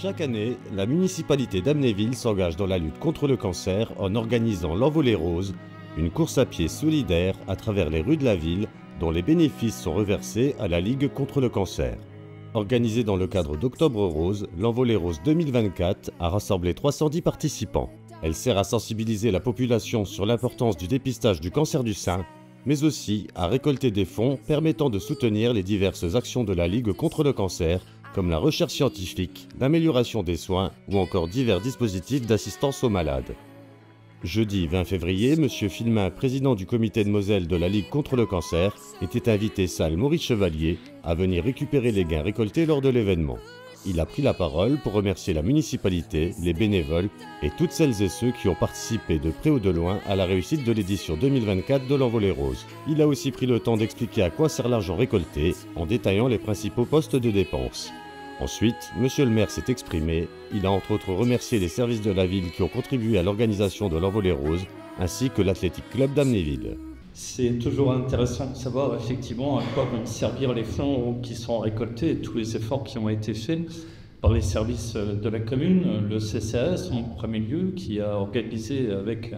Chaque année, la municipalité d'Amnéville s'engage dans la lutte contre le cancer en organisant l'Envolée Rose, une course à pied solidaire à travers les rues de la ville dont les bénéfices sont reversés à la Ligue contre le cancer. Organisée dans le cadre d'Octobre Rose, l'Envolée Rose 2024 a rassemblé 310 participants. Elle sert à sensibiliser la population sur l'importance du dépistage du cancer du sein, mais aussi à récolter des fonds permettant de soutenir les diverses actions de la Ligue contre le cancer, comme la recherche scientifique, l'amélioration des soins ou encore divers dispositifs d'assistance aux malades. Jeudi 20 février, M. Filmin, président du comité de Moselle de la Ligue contre le cancer, était invité salle Maurice Chevalier à venir récupérer les gains récoltés lors de l'événement. Il a pris la parole pour remercier la municipalité, les bénévoles et toutes celles et ceux qui ont participé de près ou de loin à la réussite de l'édition 2024 de l'Envolée Rose. Il a aussi pris le temps d'expliquer à quoi sert l'argent récolté en détaillant les principaux postes de dépenses. Ensuite, M. le maire s'est exprimé. Il a entre autres remercié les services de la ville qui ont contribué à l'organisation de l'Envolée Rose, ainsi que l'Athletic Club d'Amnéville. C'est toujours intéressant de savoir effectivement à quoi vont servir les fonds qui sont récoltés et tous les efforts qui ont été faits par les services de la commune, le CCAS en premier lieu, qui a organisé avec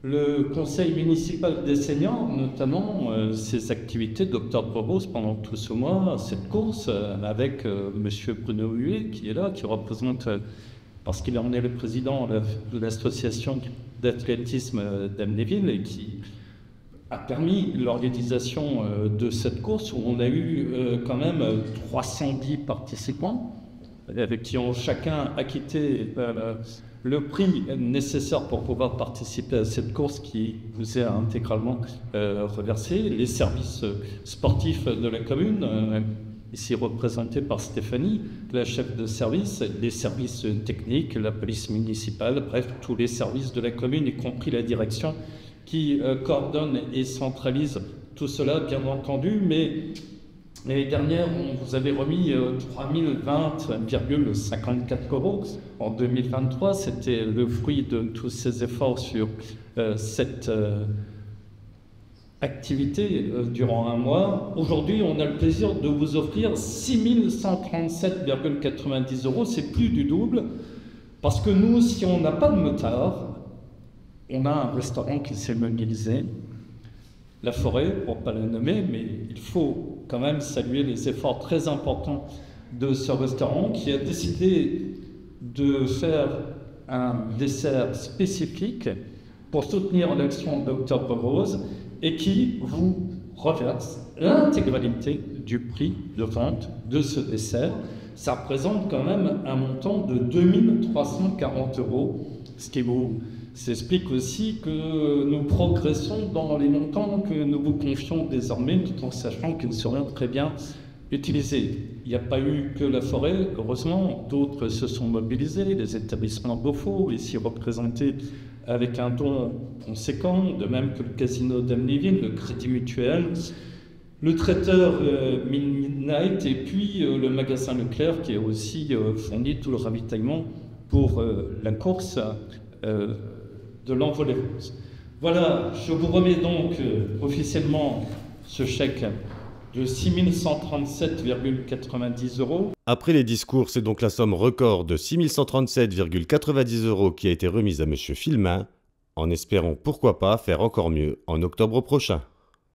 le conseil municipal des seniors, notamment ces activités d'Octobre Rose pendant tout ce mois, cette course avec M. Bruno Huet qui est là, qui représente, parce qu'il en est le président de l'association d'athlétisme d'Amnéville et qui a permis l'organisation de cette course où on a eu quand même 310 participants qui ont chacun acquitté le prix nécessaire pour pouvoir participer à cette course qui vous est intégralement reversée. Les services sportifs de la commune, ici représentés par Stéphanie, la chef de service, les services techniques, la police municipale, bref, tous les services de la commune, y compris la direction, qui coordonne et centralise tout cela, bien entendu, mais l'année dernière, on vous avait remis 3020,54 €. En 2023, c'était le fruit de tous ces efforts sur cette activité durant un mois. Aujourd'hui, on a le plaisir de vous offrir 6137,90 €. C'est plus du double, parce que nous, si on n'a pas de motard, on a un restaurant qui s'est mobilisé, La Forêt, pour ne pas le nommer, mais il faut quand même saluer les efforts très importants de ce restaurant qui a décidé de faire un dessert spécifique pour soutenir l'action d'Octobre Rose et qui vous reverse l'intégralité du prix de vente de ce dessert. Ça représente quand même un montant de 2340 €, ce qui vous s'explique aussi que nous progressons dans les montants que nous vous confions désormais, tout en sachant qu'ils seront très bien utilisés. Il n'y a pas eu que La Forêt, heureusement, d'autres se sont mobilisés, les établissements Beaufort, ici représentés avec un don conséquent, de même que le casino d'Amnéville, le Crédit Mutuel, le traiteur Midnight et puis le magasin Leclerc qui a aussi fourni tout le ravitaillement pour la course de l'Envolée Rose. Voilà, je vous remets donc officiellement ce chèque de 6137,90 €. Après les discours, c'est donc la somme record de 6137,90 € qui a été remise à M. Filmin, en espérant pourquoi pas faire encore mieux en octobre prochain.